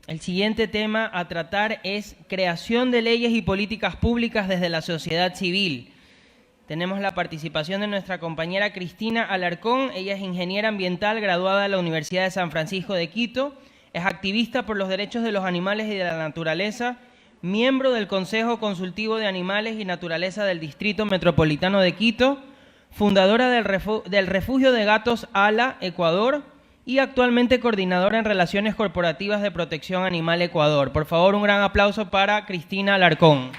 El siguiente tema a tratar es creación de leyes y políticas públicas desde la sociedad civil. Tenemos la participación de nuestra compañera Cristina Alarcón. Ella es ingeniera ambiental graduada de la Universidad de San Francisco de Quito, es activista por los derechos de los animales y de la naturaleza, miembro del Consejo Consultivo de Animales y Naturaleza del Distrito Metropolitano de Quito, fundadora del Refugio de Gatos ALA, Ecuador, y actualmente coordinadora en Relaciones Corporativas de Protección Animal Ecuador. Por favor, un gran aplauso para Cristina Alarcón.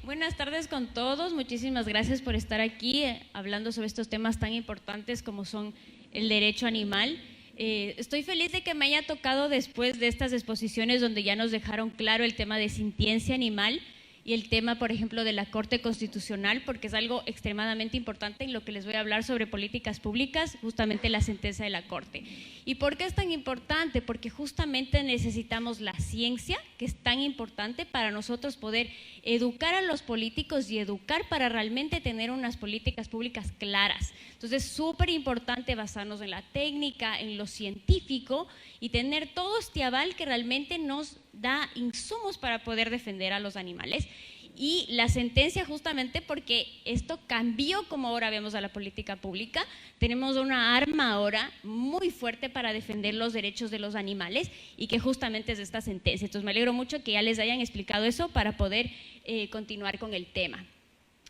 Buenas tardes con todos, muchísimas gracias por estar aquí hablando sobre estos temas tan importantes como son el derecho animal. Estoy feliz de que me haya tocado después de estas exposiciones donde ya nos dejaron claro el tema de sintiencia animal y el tema, por ejemplo, de la Corte Constitucional, porque es algo extremadamente importante en lo que les voy a hablar sobre políticas públicas, justamente la sentencia de la Corte. ¿Y por qué es tan importante? Porque justamente necesitamos la ciencia, que es tan importante para nosotros poder educar a los políticos y educar para realmente tener unas políticas públicas claras. Entonces, es súper importante basarnos en la técnica, en lo científico y tener todo este aval que realmente nos da insumos para poder defender a los animales. Y la sentencia justamente porque esto cambió como ahora vemos a la política pública. Tenemos una arma ahora muy fuerte para defender los derechos de los animales y que justamente es esta sentencia. Entonces me alegro mucho que ya les hayan explicado eso para poder continuar con el tema.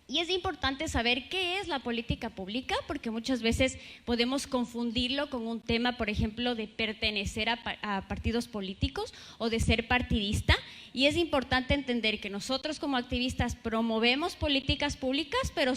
Y es importante saber qué es la política pública, porque muchas veces podemos confundirlo con un tema, por ejemplo, de pertenecer a partidos políticos o de ser partidista. Y es importante entender que nosotros como activistas promovemos políticas públicas, pero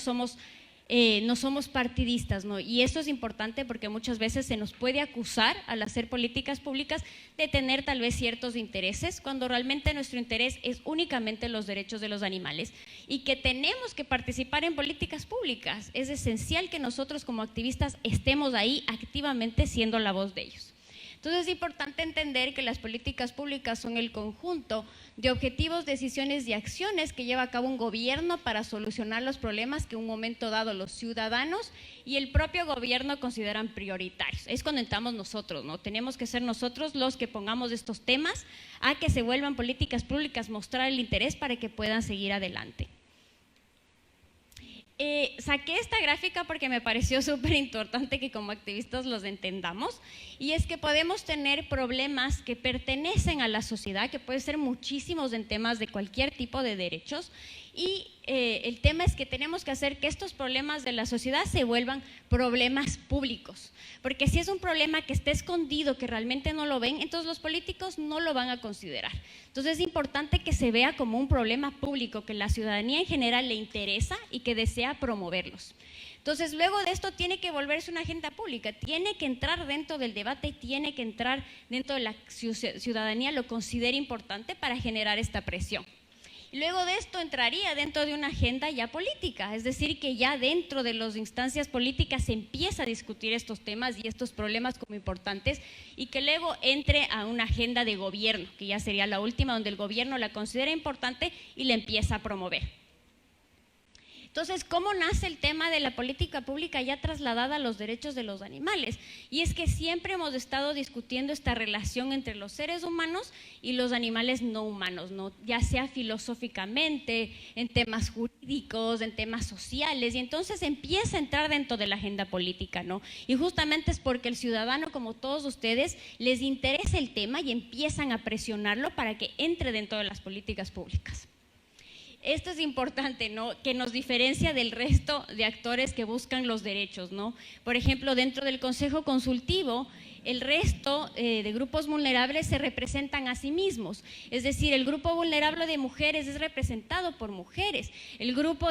no somos partidistas, ¿no? Y esto es importante porque muchas veces se nos puede acusar al hacer políticas públicas de tener tal vez ciertos intereses, cuando realmente nuestro interés es únicamente los derechos de los animales y que tenemos que participar en políticas públicas. Es esencial que nosotros como activistas estemos ahí activamente siendo la voz de ellos. Entonces es importante entender que las políticas públicas son el conjunto de objetivos, decisiones y acciones que lleva a cabo un gobierno para solucionar los problemas que en un momento dado los ciudadanos y el propio gobierno consideran prioritarios. Es cuando entramos nosotros, ¿no? Tenemos que ser nosotros los que pongamos estos temas a que se vuelvan políticas públicas, mostrar el interés para que puedan seguir adelante. Saqué esta gráfica porque me pareció súper importante que como activistas los entendamos, y es que podemos tener problemas que pertenecen a la sociedad, que pueden ser muchísimos en temas de cualquier tipo de derechos, y el tema es que tenemos que hacer que estos problemas de la sociedad se vuelvan problemas públicos, porque si es un problema que está escondido, que realmente no lo ven, entonces los políticos no lo van a considerar. Entonces es importante que se vea como un problema público, que la ciudadanía en general le interesa y que desea promoverlos. Entonces luego de esto tiene que volverse una agenda pública, tiene que entrar dentro del debate y tiene que entrar dentro de la ciudadanía, lo considera importante para generar esta presión. Y luego de esto entraría dentro de una agenda ya política, es decir, que ya dentro de las instancias políticas se empieza a discutir estos temas y estos problemas como importantes, y que luego entre a una agenda de gobierno, que ya sería la última, donde el gobierno la considera importante y la empieza a promover. Entonces, ¿cómo nace el tema de la política pública ya trasladada a los derechos de los animales? Y es que siempre hemos estado discutiendo esta relación entre los seres humanos y los animales no humanos, ¿no? Ya sea filosóficamente, en temas jurídicos, en temas sociales, y entonces empieza a entrar dentro de la agenda política, ¿no? Y justamente es porque el ciudadano, como todos ustedes, les interesa el tema y empiezan a presionarlo para que entre dentro de las políticas públicas. Esto es importante, ¿no? Que nos diferencia del resto de actores que buscan los derechos, ¿no? Por ejemplo, dentro del Consejo Consultivo, el resto de grupos vulnerables se representan a sí mismos. Es decir, el grupo vulnerable de mujeres es representado por mujeres. El grupo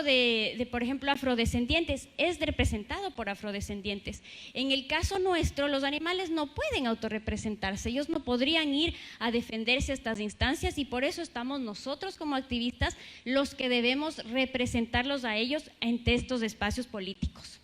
por ejemplo, afrodescendientes es representado por afrodescendientes. En el caso nuestro, los animales no pueden autorrepresentarse. Ellos no podrían ir a defenderse a estas instancias, y por eso estamos nosotros como activistas los que debemos representarlos a ellos ante estos espacios políticos.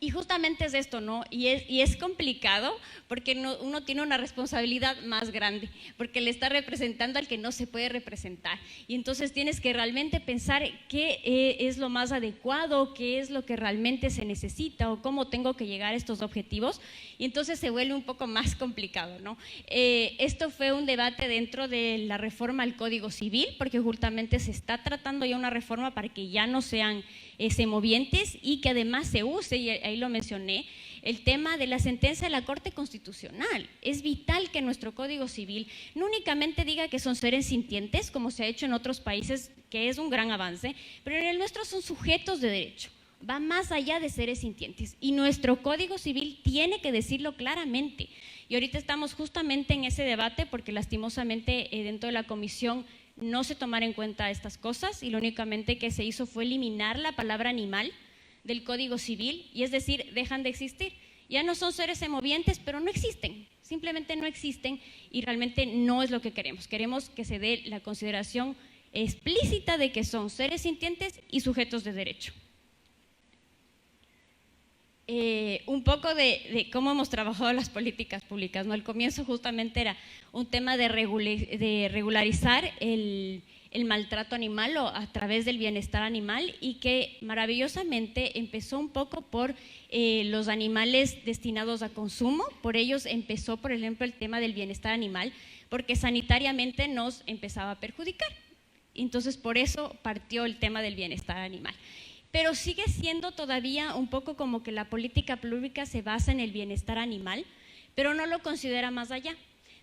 Y justamente es esto, ¿no? Y es complicado porque uno tiene una responsabilidad más grande, porque le está representando al que no se puede representar. Y entonces tienes que realmente pensar qué es lo más adecuado, qué es lo que realmente se necesita o cómo tengo que llegar a estos objetivos. Y entonces se vuelve un poco más complicado, ¿no? Esto fue un debate dentro de la reforma al Código Civil, porque justamente se está tratando ya una reforma para que ya no sean semovientes y que además se use, y ahí lo mencioné, el tema de la sentencia de la Corte Constitucional. Es vital que nuestro Código Civil no únicamente diga que son seres sintientes, como se ha hecho en otros países, que es un gran avance, pero en el nuestro son sujetos de derecho. Va más allá de seres sintientes y nuestro Código Civil tiene que decirlo claramente. Y ahorita estamos justamente en ese debate porque lastimosamente dentro de la comisión no se tomaron en cuenta estas cosas y lo únicamente que se hizo fue eliminar la palabra animal del Código Civil, y es decir, dejan de existir. Ya no son seres semovientes, pero no existen, simplemente no existen y realmente no es lo que queremos. Queremos que se dé la consideración explícita de que son seres sintientes y sujetos de derecho. Un poco de cómo hemos trabajado las políticas públicas, ¿no? Al comienzo justamente era un tema de regularizar el maltrato animal o a través del bienestar animal, y que maravillosamente empezó un poco por los animales destinados a consumo. Por ellos empezó, por ejemplo, el tema del bienestar animal, porque sanitariamente nos empezaba a perjudicar. Entonces, por eso partió el tema del bienestar animal. Pero sigue siendo todavía un poco como que la política pública se basa en el bienestar animal, pero no lo considera más allá.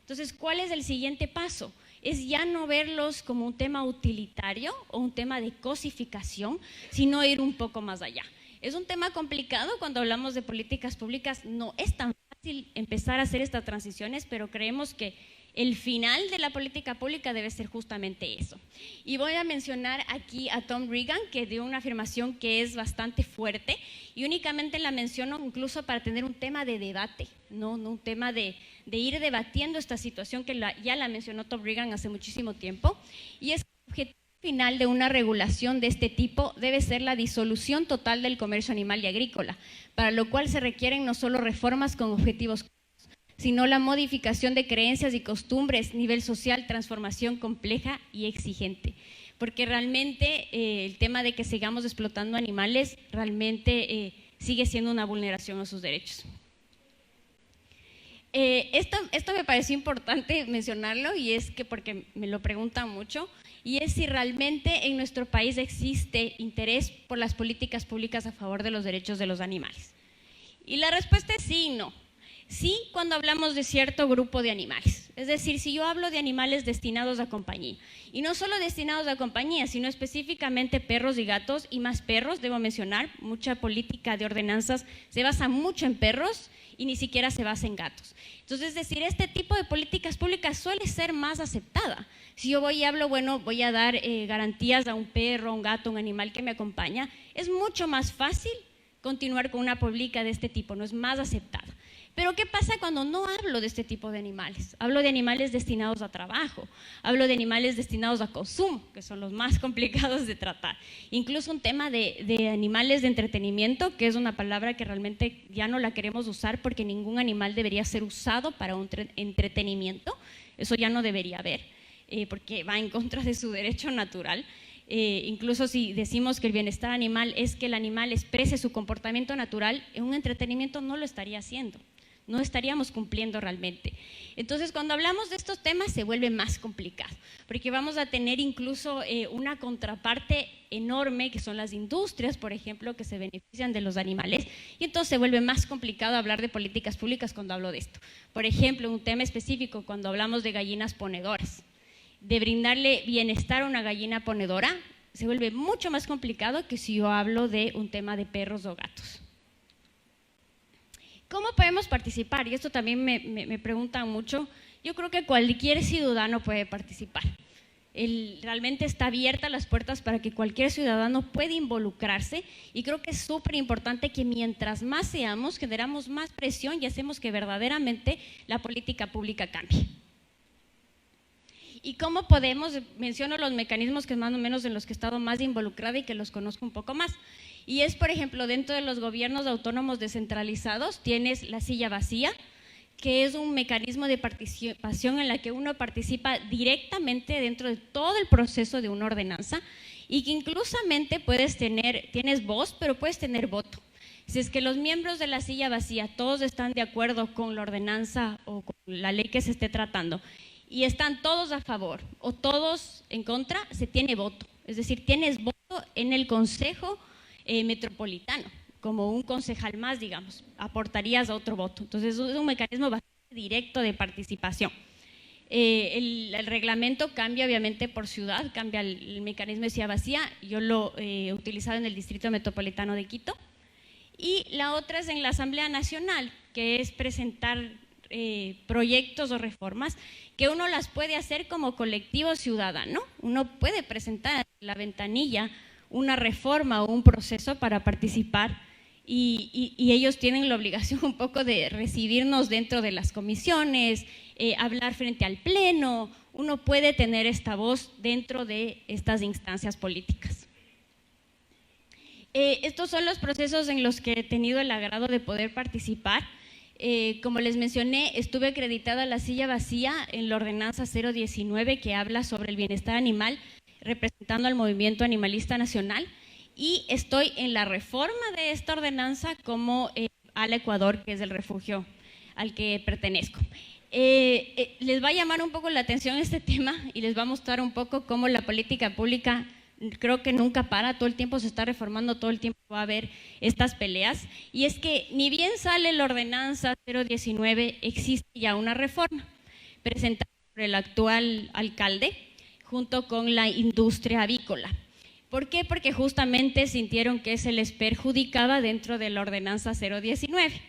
Entonces, ¿cuál es el siguiente paso? Es ya no verlos como un tema utilitario o un tema de cosificación, sino ir un poco más allá. Es un tema complicado cuando hablamos de políticas públicas, no es tan fácil empezar a hacer estas transiciones, pero creemos que el final de la política pública debe ser justamente eso. Y voy a mencionar aquí a Tom Regan, que dio una afirmación que es bastante fuerte, y únicamente la menciono incluso para tener un tema de debate, no un tema de ir debatiendo esta situación que ya la mencionó Tom Regan hace muchísimo tiempo, y es que el objetivo final de una regulación de este tipo debe ser la disolución total del comercio animal y agrícola, para lo cual se requieren no solo reformas con objetivos, sino la modificación de creencias y costumbres, nivel social, transformación compleja y exigente. Porque realmente el tema de que sigamos explotando animales realmente sigue siendo una vulneración a sus derechos. Esto me pareció importante mencionarlo, y es que porque me lo preguntan mucho, y es si realmente en nuestro país existe interés por las políticas públicas a favor de los derechos de los animales. Y la respuesta es sí y no. Sí, cuando hablamos de cierto grupo de animales. Es decir, si yo hablo de animales destinados a compañía, y no solo destinados a compañía, sino específicamente perros y gatos, y más perros, debo mencionar, mucha política de ordenanzas se basa mucho en perros y ni siquiera se basa en gatos. Entonces, es decir, este tipo de políticas públicas suele ser más aceptada. Si yo voy y hablo, bueno, voy a dar garantías a un perro, a un gato, a un animal que me acompaña, es mucho más fácil continuar con una política de este tipo, no es más aceptada. Pero ¿qué pasa cuando no hablo de este tipo de animales? Hablo de animales destinados a trabajo, hablo de animales destinados a consumo, que son los más complicados de tratar. Incluso un tema de animales de entretenimiento, que es una palabra que realmente ya no la queremos usar porque ningún animal debería ser usado para un entretenimiento. Eso ya no debería haber, porque va en contra de su derecho natural. Incluso si decimos que el bienestar animal es que el animal exprese su comportamiento natural, en un entretenimiento no lo estaría haciendo. No estaríamos cumpliendo realmente. Entonces, cuando hablamos de estos temas se vuelve más complicado, porque vamos a tener incluso una contraparte enorme, que son las industrias, por ejemplo, que se benefician de los animales, y entonces se vuelve más complicado hablar de políticas públicas cuando hablo de esto. Por ejemplo, un tema específico, cuando hablamos de gallinas ponedoras, de brindarle bienestar a una gallina ponedora, se vuelve mucho más complicado que si yo hablo de un tema de perros o gatos. ¿Cómo podemos participar? Y esto también me preguntan mucho. Yo creo que cualquier ciudadano puede participar. Realmente está abierta las puertas para que cualquier ciudadano pueda involucrarse, y creo que es súper importante que mientras más seamos, generamos más presión y hacemos que verdaderamente la política pública cambie. ¿Y cómo podemos? Menciono los mecanismos que más o menos en los que he estado más involucrada y que los conozco un poco más. Y es, por ejemplo, dentro de los gobiernos autónomos descentralizados tienes la silla vacía, que es un mecanismo de participación en la que uno participa directamente dentro de todo el proceso de una ordenanza y que inclusamente tienes voz, pero puedes tener voto. Si es que los miembros de la silla vacía todos están de acuerdo con la ordenanza o con la ley que se esté tratando y están todos a favor o todos en contra, se tiene voto. Es decir, tienes voto en el Consejo Metropolitano, como un concejal más, digamos, aportarías a otro voto. Entonces, es un mecanismo bastante directo de participación. El reglamento cambia obviamente por ciudad, cambia el mecanismo de silla vacía. Yo lo he utilizado en el Distrito Metropolitano de Quito. Y la otra es en la Asamblea Nacional, que es presentar proyectos o reformas que uno las puede hacer como colectivo ciudadano. Uno puede presentar en la ventanilla una reforma o un proceso para participar y ellos tienen la obligación un poco de recibirnos dentro de las comisiones, hablar frente al pleno. Uno puede tener esta voz dentro de estas instancias políticas. Estos son los procesos en los que he tenido el agrado de poder participar. Como les mencioné, estuve acreditada a la silla vacía en la ordenanza 019 que habla sobre el bienestar animal, representando al movimiento animalista nacional, y estoy en la reforma de esta ordenanza como al Ecuador, que es el refugio al que pertenezco. Les va a llamar un poco la atención este tema y les va a mostrar un poco cómo la política pública creo que nunca para, todo el tiempo se está reformando, todo el tiempo va a haber estas peleas, y es que ni bien sale la ordenanza 019, existe ya una reforma presentada por el actual alcalde junto con la industria avícola. ¿Por qué? Porque justamente sintieron que se les perjudicaba dentro de la ordenanza 019.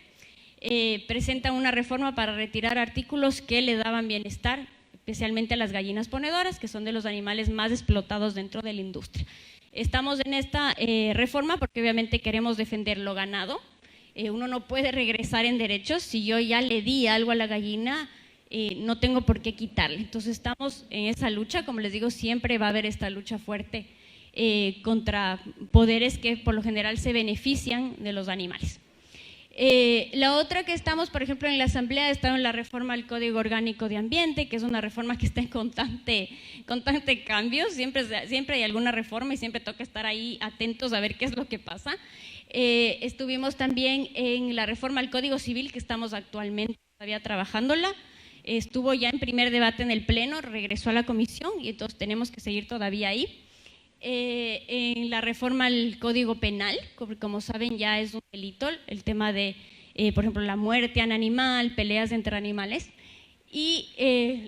Presenta una reforma para retirar artículos que le daban bienestar, especialmente a las gallinas ponedoras, que son de los animales más explotados dentro de la industria. Estamos en esta reforma porque obviamente queremos defender lo ganado. Uno no puede regresar en derechos. Si yo ya le di algo a la gallina, no tengo por qué quitarle. Entonces estamos en esa lucha. Como les digo, siempre va a haber esta lucha fuerte contra poderes que por lo general se benefician de los animales. La otra que estamos, por ejemplo, en la Asamblea, está en la reforma al Código Orgánico de Ambiente, que es una reforma que está en constante cambio. Siempre hay alguna reforma y siempre toca estar ahí atentos a ver qué es lo que pasa. Estuvimos también en la reforma al Código Civil, que estamos actualmente todavía trabajándola. Estuvo ya en primer debate en el Pleno, regresó a la comisión y entonces tenemos que seguir todavía ahí. En la reforma al Código Penal, como saben, ya es un delito el tema de, por ejemplo, la muerte a un animal, peleas entre animales. Y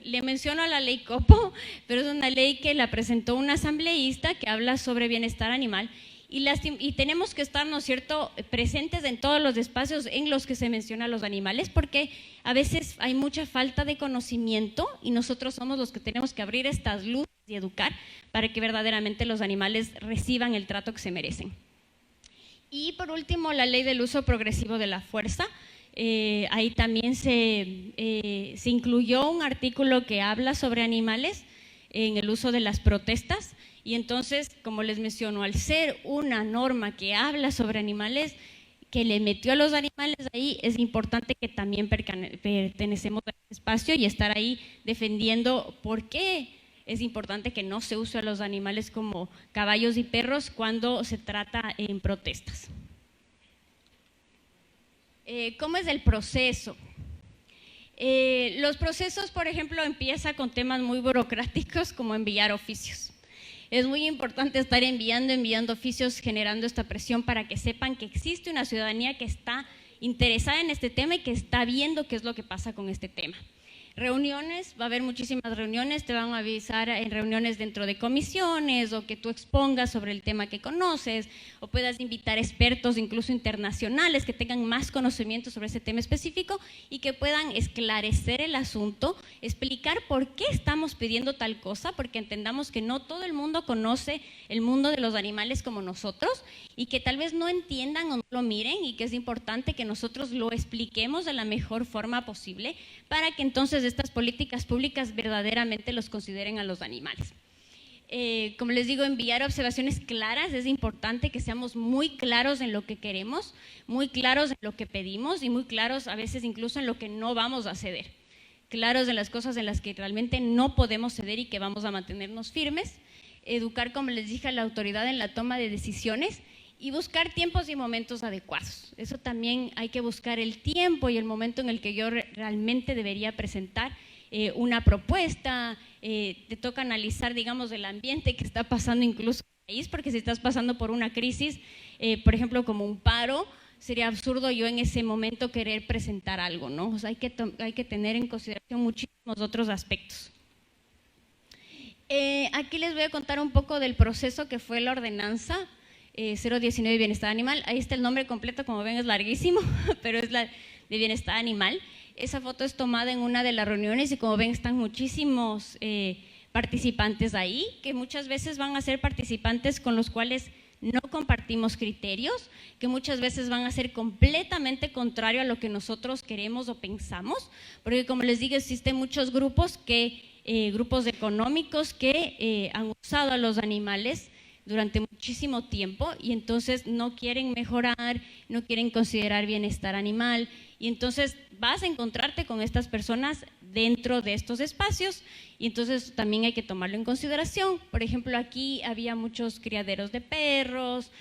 le menciono a la ley Copo, pero es una ley que la presentó un asambleísta que habla sobre bienestar animal y tenemos que estar, ¿no es cierto?, presentes en todos los espacios en los que se menciona a los animales, porque a veces hay mucha falta de conocimiento y nosotros somos los que tenemos que abrir estas luces y educar para que verdaderamente los animales reciban el trato que se merecen. Y por último, la ley del uso progresivo de la fuerza. Ahí también se incluyó un artículo que habla sobre animales en el uso de las protestas, y entonces, como les menciono, al ser una norma que habla sobre animales, que le metió a los animales ahí, es importante que también pertenecemos a este espacio y estar ahí defendiendo por qué es importante que no se use a los animales como caballos y perros cuando se trata en protestas. ¿Cómo es el proceso? Los procesos, por ejemplo, empieza con temas muy burocráticos como enviar oficios. Es muy importante estar enviando oficios, generando esta presión para que sepan que existe una ciudadanía que está interesada en este tema y que está viendo qué es lo que pasa con este tema. Reuniones, va a haber muchísimas reuniones, te van a avisar en reuniones dentro de comisiones o que tú expongas sobre el tema que conoces o puedas invitar expertos incluso internacionales que tengan más conocimiento sobre ese tema específico y que puedan esclarecer el asunto, explicar por qué estamos pidiendo tal cosa, porque entendamos que no todo el mundo conoce el mundo de los animales como nosotros y que tal vez no entiendan o no lo miren y que es importante que nosotros lo expliquemos de la mejor forma posible para que entonces estas políticas públicas verdaderamente los consideren a los animales. como les digo, enviar observaciones claras. Es importante que seamos muy claros en lo que queremos, muy claros en lo que pedimos y muy claros a veces incluso en lo que no vamos a ceder. Claros en las cosas en las que realmente no podemos ceder y que vamos a mantenernos firmes. Educar, como les dije, a la autoridad en la toma de decisiones y buscar tiempos y momentos adecuados. Eso también hay que buscar el tiempo y el momento en el que yo realmente debería presentar una propuesta. Te toca analizar, digamos, el ambiente que está pasando incluso en el país, porque si estás pasando por una crisis, por ejemplo, como un paro, sería absurdo yo en ese momento querer presentar algo, ¿no? O sea, hay que tener en consideración muchísimos otros aspectos. Aquí les voy a contar un poco del proceso que fue la ordenanza 019 de bienestar animal. Ahí está el nombre completo, como ven es larguísimo, pero es la de bienestar animal. Esa foto es tomada en una de las reuniones y como ven están muchísimos participantes ahí, que muchas veces van a ser participantes con los cuales no compartimos criterios, que muchas veces van a ser completamente contrario a lo que nosotros queremos o pensamos, porque como les digo, existen muchos grupos grupos económicos que han usado a los animales durante muchísimo tiempo y entonces no quieren mejorar, no quieren considerar bienestar animal, y entonces vas a encontrarte con estas personas dentro de estos espacios y entonces también hay que tomarlo en consideración. Por ejemplo, aquí había muchos criaderos de perros,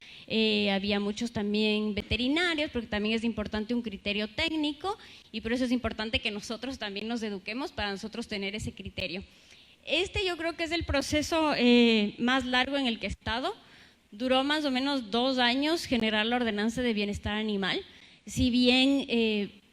había muchos también veterinarios, porque también es importante un criterio técnico y por eso es importante que nosotros también nos eduquemos para nosotros tener ese criterio. Yo creo que es el proceso más largo en el que he estado. Duró más o menos 2 años generar la ordenanza de bienestar animal. Si bien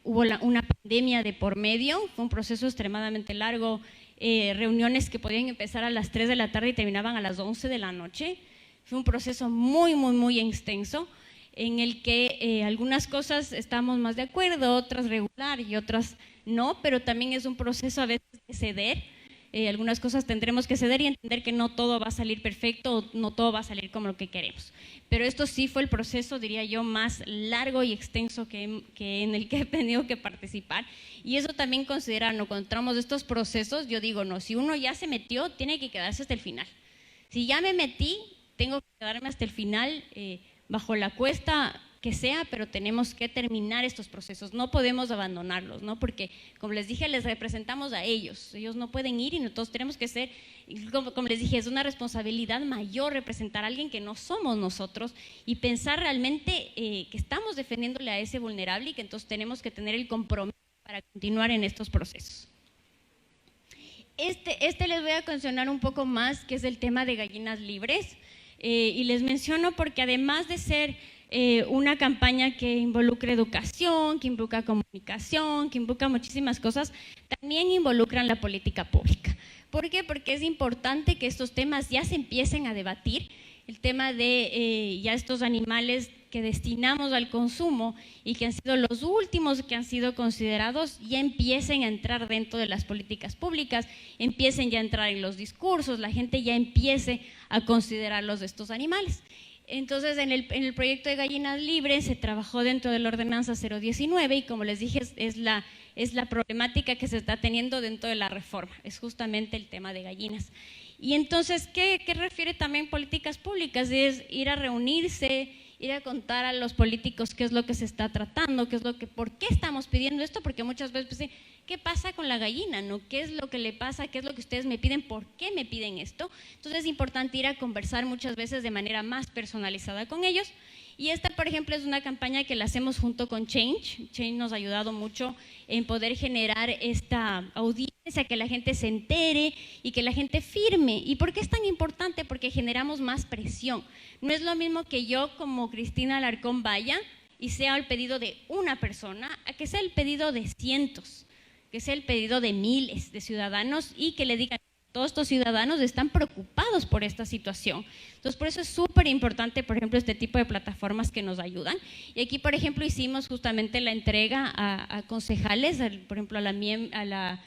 hubo una pandemia de por medio, fue un proceso extremadamente largo, reuniones que podían empezar a las 3 de la tarde y terminaban a las 11 de la noche. Fue un proceso muy extenso en el que algunas cosas estamos más de acuerdo, otras regular y otras no, pero también es un proceso a veces de ceder. Algunas cosas tendremos que ceder y entender que no todo va a salir perfecto o no todo va a salir como lo que queremos. Pero esto sí fue el proceso, diría yo, más largo y extenso que en el que he tenido que participar. Y eso también considerarlo, cuando entramos estos procesos, yo digo, no, si uno ya se metió, tiene que quedarse hasta el final. Si ya me metí, tengo que quedarme hasta el final, bajo la cuesta que sea, pero tenemos que terminar estos procesos, no podemos abandonarlos, ¿no? Porque, como les dije, les representamos a ellos no pueden ir y nosotros tenemos que ser, como les dije, es una responsabilidad mayor representar a alguien que no somos nosotros y pensar realmente que estamos defendiéndole a ese vulnerable y que entonces tenemos que tener el compromiso para continuar en estos procesos. Les voy a mencionar un poco más, que es el tema de gallinas libres, y les menciono porque además de ser una campaña que involucra educación, que involucra comunicación, que involucra muchísimas cosas, también involucran la política pública. ¿Por qué? Porque es importante que estos temas ya se empiecen a debatir, el tema de ya estos animales que destinamos al consumo y que han sido los últimos que han sido considerados, ya empiecen a entrar dentro de las políticas públicas, empiecen ya a entrar en los discursos, la gente ya empiece a considerarlos de estos animales. Entonces, en el proyecto de gallinas libres se trabajó dentro de la ordenanza 019 y como les dije, es la problemática que se está teniendo dentro de la reforma, es justamente el tema de gallinas. Y entonces, ¿qué refiere también políticas públicas? Es ir a reunirse, ir a contar a los políticos qué es lo que se está tratando, por qué estamos pidiendo esto, porque muchas veces pues, ¿qué pasa con la gallina? ¿No? ¿Qué es lo que le pasa? ¿Qué es lo que ustedes me piden? ¿Por qué me piden esto? Entonces es importante ir a conversar muchas veces de manera más personalizada con ellos. Y esta, por ejemplo, es una campaña que la hacemos junto con Change. Change nos ha ayudado mucho en poder generar esta audiencia, que la gente se entere y que la gente firme. ¿Y por qué es tan importante? Porque generamos más presión. No es lo mismo que yo como Cristina Alarcón vaya y sea el pedido de una persona, a que sea el pedido de cientos, que sea el pedido de miles de ciudadanos y que le digan, todos estos ciudadanos están preocupados por esta situación. Entonces, por eso es súper importante, por ejemplo, este tipo de plataformas que nos ayudan. Y aquí, por ejemplo, hicimos justamente la entrega a concejales, por ejemplo, a la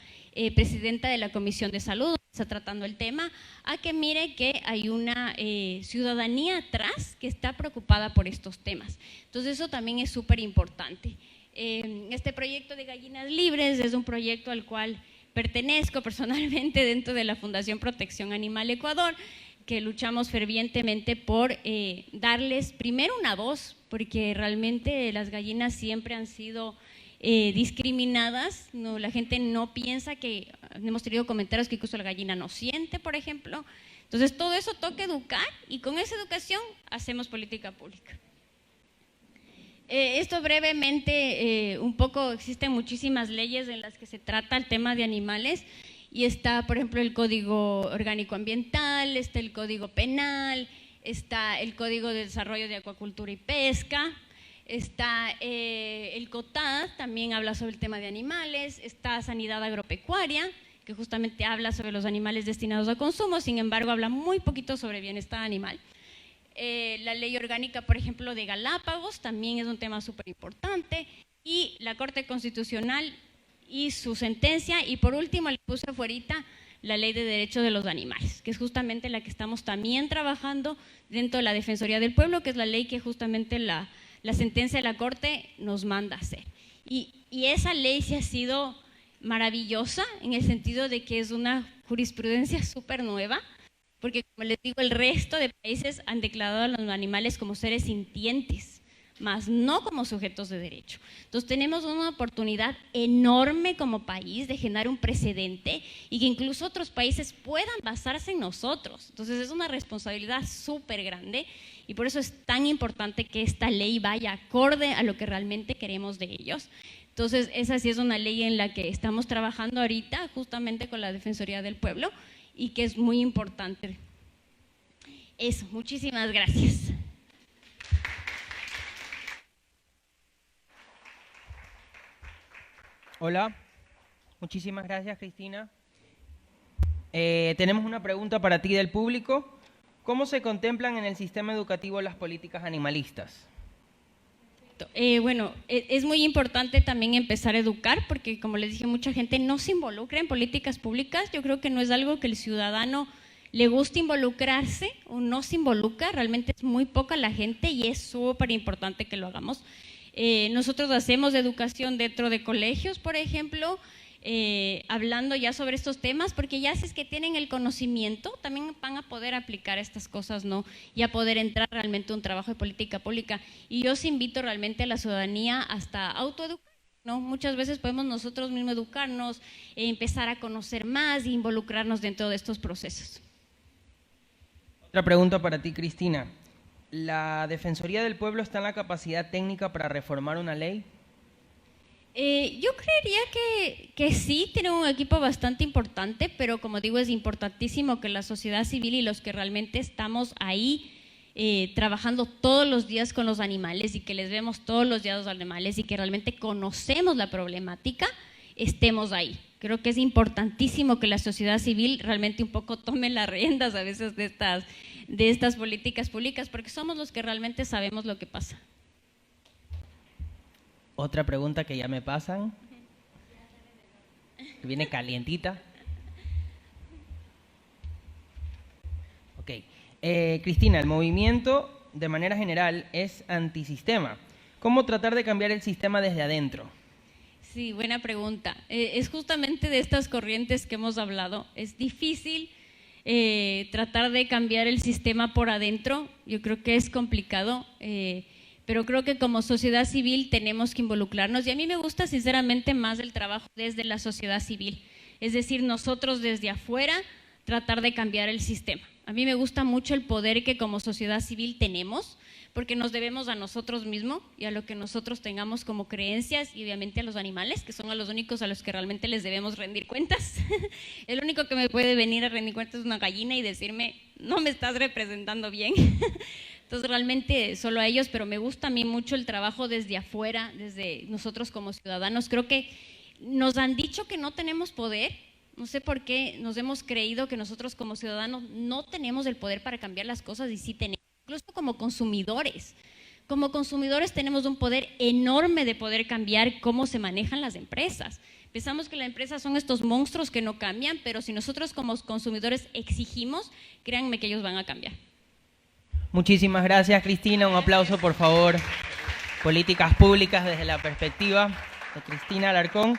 presidenta de la Comisión de Salud, está tratando el tema, a que mire que hay una ciudadanía atrás que está preocupada por estos temas. Entonces, eso también es súper importante. Este proyecto de gallinas libres es un proyecto al cual pertenezco personalmente dentro de la Fundación Protección Animal Ecuador. que luchamos fervientemente por darles primero una voz, porque realmente las gallinas siempre han sido discriminadas. No, la gente no piensa que, hemos tenido comentarios que incluso la gallina no siente, por ejemplo. Entonces todo eso toca educar y con esa educación hacemos política pública. Esto brevemente, un poco, existen muchísimas leyes en las que se trata el tema de animales y está, por ejemplo, el Código Orgánico Ambiental, está el Código Penal, está el Código de Desarrollo de Acuacultura y Pesca, está el COTAD, también habla sobre el tema de animales, está Sanidad Agropecuaria, que justamente habla sobre los animales destinados a consumo, sin embargo, habla muy poquito sobre bienestar animal. La ley orgánica, por ejemplo, de Galápagos, también es un tema súper importante, y la Corte Constitucional y su sentencia, y por último le puse afuerita la Ley de Derechos de los Animales, que es justamente la que estamos también trabajando dentro de la Defensoría del Pueblo, que es la ley que justamente la sentencia de la Corte nos manda a hacer. Y esa ley sí ha sido maravillosa en el sentido de que es una jurisprudencia súper nueva, porque como les digo, el resto de países han declarado a los animales como seres sintientes, más no como sujetos de derecho. Entonces tenemos una oportunidad enorme como país de generar un precedente y que incluso otros países puedan basarse en nosotros. Entonces es una responsabilidad súper grande y por eso es tan importante que esta ley vaya acorde a lo que realmente queremos de ellos. Entonces esa sí es una ley en la que estamos trabajando ahorita justamente con la Defensoría del Pueblo y que es muy importante. Eso, muchísimas gracias. Hola, muchísimas gracias, Cristina. Tenemos una pregunta para ti del público. ¿Cómo se contemplan en el sistema educativo las políticas animalistas? Bueno, es muy importante también empezar a educar porque, como les dije, mucha gente no se involucra en políticas públicas. Yo creo que no es algo que el ciudadano le guste involucrarse o no se involucra. Realmente es muy poca la gente y es súper importante que lo hagamos. Nosotros hacemos educación dentro de colegios, por ejemplo, hablando ya sobre estos temas, porque ya si es que tienen el conocimiento, también van a poder aplicar estas cosas, ¿no? Y a poder entrar realmente a un trabajo de política pública. Y yo os invito realmente a la ciudadanía hasta autoeducar, ¿no? Muchas veces podemos nosotros mismos educarnos, empezar a conocer más e involucrarnos dentro de estos procesos. Otra pregunta para ti, Cristina. ¿La Defensoría del Pueblo está en la capacidad técnica para reformar una ley? Yo creería que sí, tiene un equipo bastante importante, pero como digo, es importantísimo que la sociedad civil y los que realmente estamos ahí trabajando todos los días con los animales y que les vemos todos los días a los animales y que realmente conocemos la problemática, estemos ahí. Creo que es importantísimo que la sociedad civil realmente un poco tome las riendas a veces de estas políticas públicas, porque somos los que realmente sabemos lo que pasa. Otra pregunta que ya me pasan, que viene calientita. Ok. Cristina, el movimiento de manera general es antisistema. ¿Cómo tratar de cambiar el sistema desde adentro? Sí, buena pregunta. Es justamente de estas corrientes que hemos hablado. Es difícil tratar de cambiar el sistema por adentro. Yo creo que es complicado, pero creo que como sociedad civil tenemos que involucrarnos. Y a mí me gusta sinceramente más el trabajo desde la sociedad civil. Es decir, nosotros desde afuera tratar de cambiar el sistema. A mí me gusta mucho el poder que como sociedad civil tenemos, porque nos debemos a nosotros mismos y a lo que nosotros tengamos como creencias y obviamente a los animales, que son a los únicos a los que realmente les debemos rendir cuentas. El único que me puede venir a rendir cuentas es una gallina y decirme, no me estás representando bien. Entonces realmente solo a ellos, pero me gusta a mí mucho el trabajo desde afuera, desde nosotros como ciudadanos. Creo que nos han dicho que no tenemos poder. No sé por qué nos hemos creído que nosotros como ciudadanos no tenemos el poder para cambiar las cosas y sí tenemos. Incluso como consumidores. Como consumidores tenemos un poder enorme de poder cambiar cómo se manejan las empresas. Pensamos que las empresas son estos monstruos que no cambian, pero si nosotros como consumidores exigimos, créanme que ellos van a cambiar. Muchísimas gracias, Cristina. Un aplauso, por favor. Políticas públicas desde la perspectiva de Cristina Alarcón.